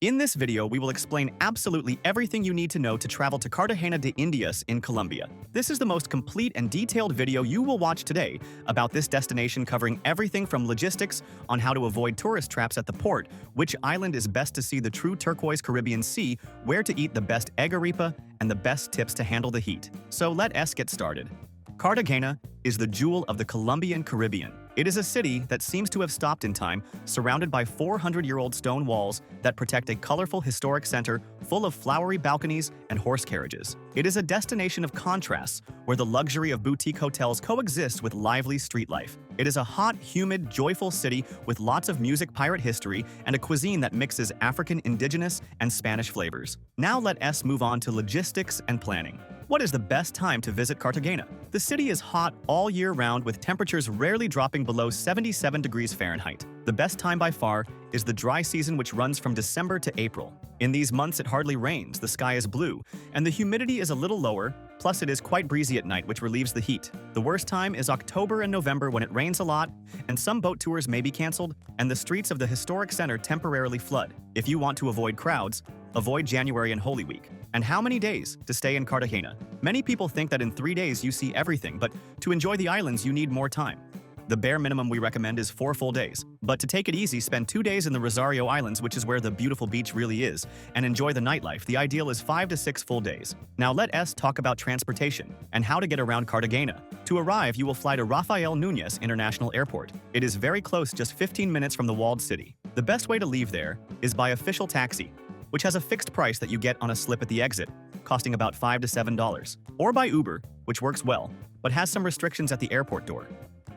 In this video, we will explain absolutely everything you need to know to travel to Cartagena de Indias in Colombia. This is the most complete and detailed video you will watch today about this destination, covering everything from logistics on how to avoid tourist traps at the port, which island is best to see the true turquoise Caribbean Sea, where to eat the best egg arepa, and the best tips to handle the heat. So let us get started. Cartagena is the jewel of the Colombian Caribbean. It is a city that seems to have stopped in time, surrounded by 400-year-old stone walls that protect a colorful historic center full of flowery balconies and horse carriages. It is a destination of contrasts, where the luxury of boutique hotels coexists with lively street life. It is a hot, humid, joyful city with lots of music, pirate history, and a cuisine that mixes African, indigenous, and Spanish flavors. Now let us move on to logistics and planning. What is the best time to visit Cartagena? The city is hot all year round, with temperatures rarely dropping below 77 degrees Fahrenheit. The best time by far is the dry season, which runs from December to April. In these months, it hardly rains, the sky is blue, and the humidity is a little lower, plus it is quite breezy at night, which relieves the heat. The worst time is October and November, when it rains a lot, and some boat tours may be canceled, and the streets of the historic center temporarily flood. If you want to avoid crowds, avoid January and Holy Week. And how many days to stay in Cartagena? Many people think that in 3 days you see everything, but to enjoy the islands you need more time. The bare minimum we recommend is 4 full days. But to take it easy, spend 2 days in the Rosario Islands, which is where the beautiful beach really is, and enjoy the nightlife. The ideal is 5 to 6 full days. Now let us talk about transportation and how to get around Cartagena. To arrive, you will fly to Rafael Núñez International Airport. It is very close, just 15 minutes from the walled city. The best way to leave there is by official taxi, which has a fixed price that you get on a slip at the exit, costing about $5 to $7, or by Uber, which works well, but has some restrictions at the airport door.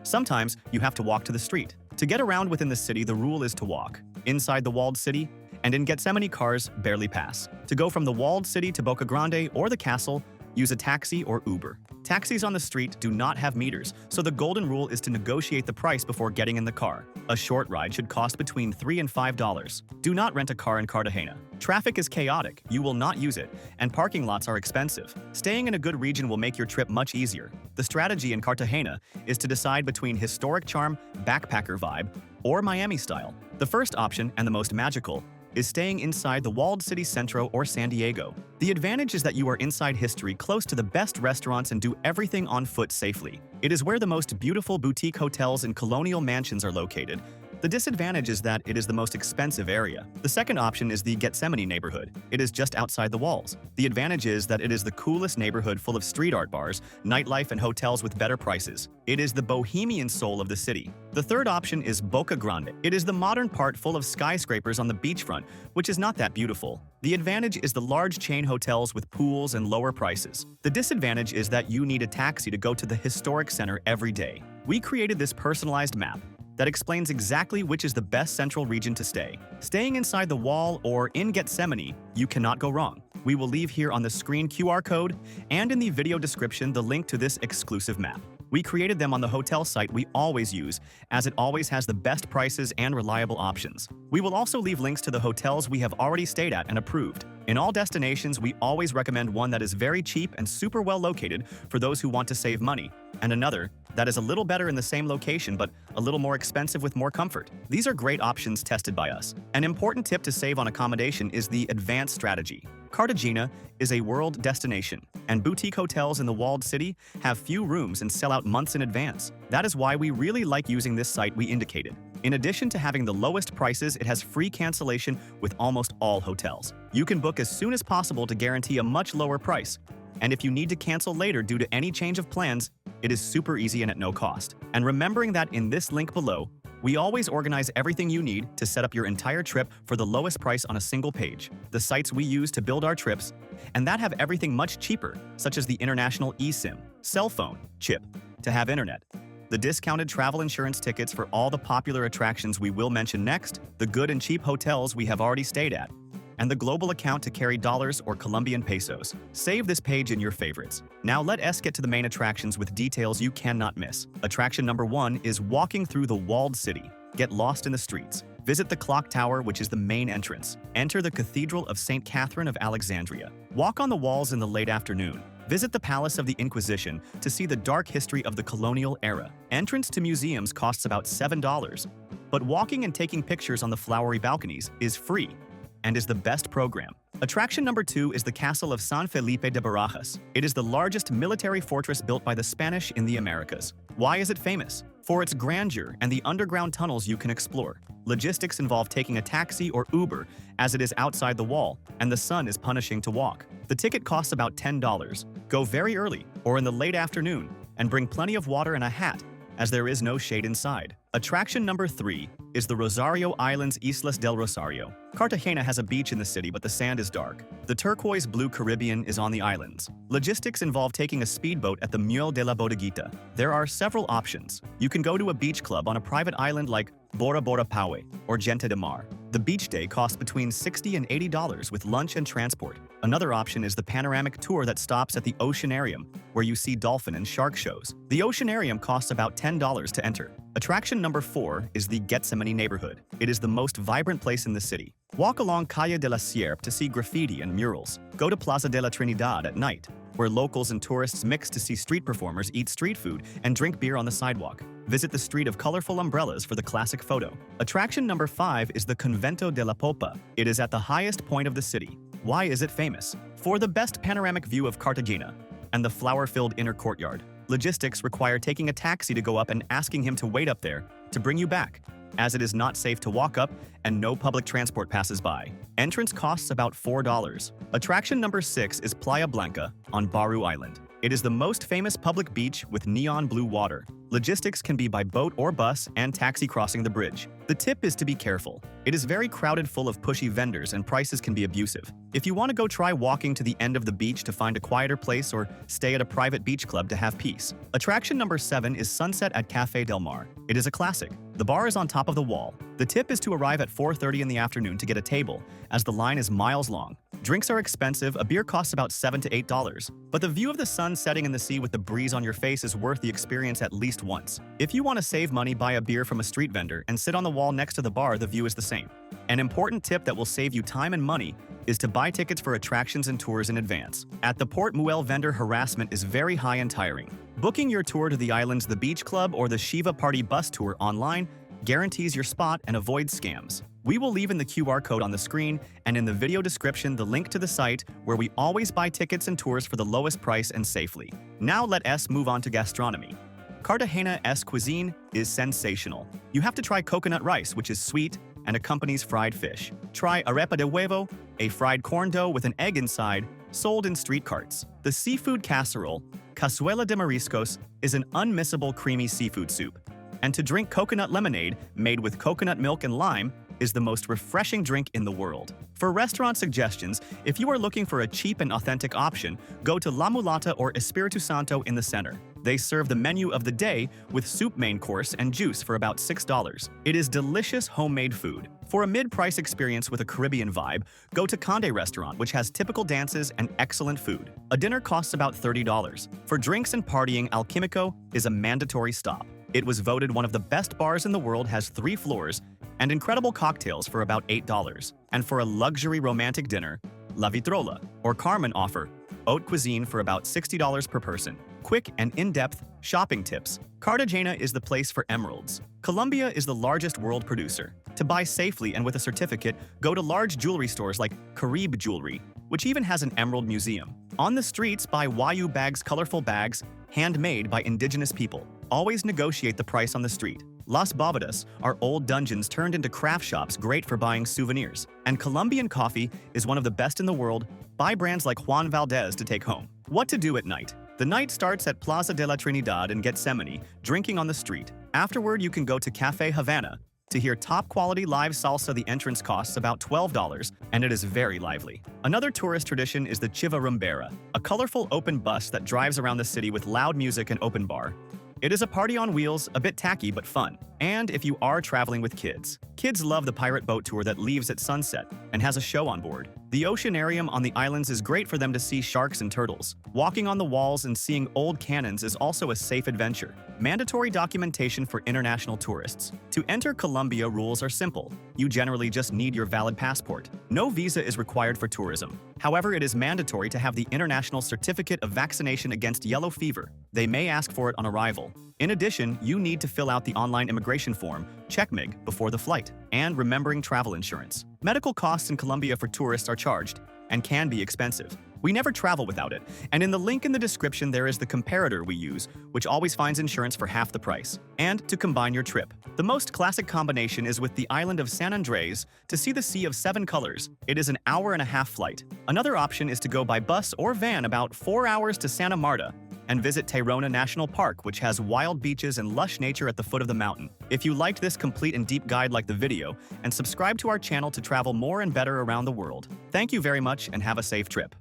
Sometimes you have to walk to the street. To get around within the city, the rule is to walk. Inside the walled city and in Gethsemane, cars barely pass. To go from the walled city to Boca Grande or the castle, use a taxi or Uber. Taxis on the street do not have meters, so the golden rule is to negotiate the price before getting in the car. A short ride should cost between $3 and $5. Do not rent a car in Cartagena. Traffic is chaotic, you will not use it, and parking lots are expensive. Staying in a good region will make your trip much easier. The strategy in Cartagena is to decide between historic charm, backpacker vibe, or Miami style. The first option, and the most magical, is staying inside the walled city centro or San Diego. The advantage is that you are inside history, close to the best restaurants, and do everything on foot safely. It is where the most beautiful boutique hotels and colonial mansions are located. The disadvantage is that it is the most expensive area. The second option is the Gethsemane neighborhood. It is just outside the walls. The advantage is that it is the coolest neighborhood, full of street art bars, nightlife, and hotels with better prices. It is the bohemian soul of the city. The third option is Boca Grande. It is the modern part, full of skyscrapers on the beachfront, which is not that beautiful. The advantage is the large chain hotels with pools and lower prices. The disadvantage is that you need a taxi to go to the historic center every day. We created this personalized map that explains exactly which is the best central region to stay. Staying inside the wall or in Gethsemane, you cannot go wrong. We will leave here on the screen QR code and in the video description the link to this exclusive map. We created them on the hotel site we always use, as it always has the best prices and reliable options. We will also leave links to the hotels we have already stayed at and approved. In all destinations, we always recommend one that is very cheap and super well located for those who want to save money, and another that is a little better in the same location but a little more expensive with more comfort. These are great options tested by us. An important tip to save on accommodation is the advanced strategy. Cartagena is a world destination, and boutique hotels in the walled city have few rooms and sell out months in advance. That is why we really like using this site we indicated. In addition to having the lowest prices, it has free cancellation with almost all hotels. You can book as soon as possible to guarantee a much lower price. And if you need to cancel later due to any change of plans, it is super easy and at no cost. And remembering that in this link below, we always organize everything you need to set up your entire trip for the lowest price on a single page. The sites we use to build our trips, and that have everything much cheaper, such as the international eSIM, cell phone, chip, to have internet, the discounted travel insurance tickets for all the popular attractions we will mention next, the good and cheap hotels we have already stayed at, and the global account to carry dollars or Colombian pesos. Save this page in your favorites. Now let us get to the main attractions with details you cannot miss. Attraction number 1 is walking through the walled city. Get lost in the streets. Visit the clock tower, which is the main entrance. Enter the Cathedral of St. Catherine of Alexandria. Walk on the walls in the late afternoon. Visit the Palace of the Inquisition to see the dark history of the colonial era. Entrance to museums costs about $7, but walking and taking pictures on the flowery balconies is free. and is the best program. Attraction number 2 is the Castle of San Felipe de Barajas. It is the largest military fortress built by the Spanish in the Americas. Why is it famous? For its grandeur and the underground tunnels you can explore. Logistics involve taking a taxi or Uber, as it is outside the wall, and the sun is punishing to walk. The ticket costs about $10. Go very early, or in the late afternoon, and bring plenty of water and a hat, as there is no shade inside. Attraction number 3 is the Rosario Islands Islas del Rosario. Cartagena has a beach in the city, but the sand is dark. The turquoise blue Caribbean is on the islands. Logistics involve taking a speedboat at the Muelle de la Bodeguita. There are several options. You can go to a beach club on a private island like Bora Bora Paue or Gente de Mar. The beach day costs between $60 and $80 with lunch and transport. Another option is the panoramic tour that stops at the Oceanarium, where you see dolphin and shark shows. The Oceanarium costs about $10 to enter. Attraction number 4 is the Gethsemane neighborhood. It is the most vibrant place in the city. Walk along Calle de la Sierpe to see graffiti and murals. Go to Plaza de la Trinidad at night, where locals and tourists mix to see street performers eat street food and drink beer on the sidewalk. Visit the street of colorful umbrellas for the classic photo. Attraction number 5 is the Convento de la Popa. It is at the highest point of the city. Why is it famous? For the best panoramic view of Cartagena and the flower-filled inner courtyard. Logistics require taking a taxi to go up and asking him to wait up there to bring you back, as it is not safe to walk up and no public transport passes by. Entrance costs about $4. Attraction number 6 is Playa Blanca on Baru Island. It is the most famous public beach with neon blue water. Logistics can be by boat or bus and taxi crossing the bridge. The tip is to be careful. It is very crowded, full of pushy vendors, and prices can be abusive. If you want to go, try walking to the end of the beach to find a quieter place or stay at a private beach club to have peace. Attraction number 7 is Sunset at Café Del Mar. It is a classic. The bar is on top of the wall. The tip is to arrive at 4:30 in the afternoon to get a table, as the line is miles long. Drinks are expensive. A beer costs about $7 to $8, but the view of the sun setting in the sea with the breeze on your face is worth the experience at least once. If you want to save money, buy a beer from a street vendor and sit on the wall next to the bar. The view is the same. An important tip that will save you time and money is to buy tickets for attractions and tours in advance. At the Port Muelle, vendor harassment is very high and tiring. Booking your tour to the islands, the beach club, or the Shiva Party bus tour online guarantees your spot and avoids scams. We will leave in the QR code on the screen and in the video description the link to the site where we always buy tickets and tours for the lowest price and safely. Now let us move on to gastronomy. Cartagena's cuisine is sensational. You have to try coconut rice, which is sweet and accompanies fried fish. Try arepa de huevo, a fried corn dough with an egg inside, sold in street carts. The seafood casserole, cazuela de mariscos, is an unmissable creamy seafood soup. And to drink coconut lemonade made with coconut milk and lime is the most refreshing drink in the world. For restaurant suggestions, if you are looking for a cheap and authentic option, go to La Mulata or Espiritu Santo in the center. They serve the menu of the day with soup main course and juice for about $6. It is delicious homemade food. For a mid-price experience with a Caribbean vibe, go to Conde Restaurant, which has typical dances and excellent food. A dinner costs about $30. For drinks and partying, Alquimico is a mandatory stop. It was voted one of the best bars in the world, has 3 floors, and incredible cocktails for about $8. And for a luxury romantic dinner, La Vitrola or Carmen offer haute cuisine for about $60 per person. Quick and in-depth shopping tips. Cartagena is the place for emeralds. Colombia is the largest world producer. To buy safely and with a certificate, go to large jewelry stores like Caribe Jewelry, which even has an emerald museum. On the streets, buy YU bags, colorful bags, handmade by indigenous people. Always negotiate the price on the street. Las Bóvedas are old dungeons turned into craft shops, great for buying souvenirs. And Colombian coffee is one of the best in the world. Buy brands like Juan Valdez to take home. What to do at night? The night starts at Plaza de la Trinidad in Gethsemane, drinking on the street. Afterward, you can go to Café Havana to hear top-quality live salsa. The entrance costs about $12, and it is very lively. Another tourist tradition is the Chiva Rumbera, a colorful open bus that drives around the city with loud music and open bar. It is a party on wheels, a bit tacky but fun. And if you are traveling with kids, kids love the pirate boat tour that leaves at sunset and has a show on board. The Oceanarium on the islands is great for them to see sharks and turtles. Walking on the walls and seeing old cannons is also a safe adventure. Mandatory documentation for international tourists. To enter Colombia, rules are simple. You generally just need your valid passport. No visa is required for tourism. However, it is mandatory to have the International Certificate of Vaccination Against Yellow Fever. They may ask for it on arrival. In addition, you need to fill out the online immigration form, CheckMig, before the flight, and remembering travel insurance. Medical costs in Colombia for tourists are charged and can be expensive. We never travel without it, and in the link in the description there is the comparator we use, which always finds insurance for half the price, and to combine your trip. The most classic combination is with the island of San Andres to see the Sea of Seven Colors. It is an hour-and-a-half flight. Another option is to go by bus or van about 4 hours to Santa Marta and visit Tayrona National Park, which has wild beaches and lush nature at the foot of the mountain. If you liked this complete and deep guide, like the video, and subscribe to our channel to travel more and better around the world. Thank you very much and have a safe trip.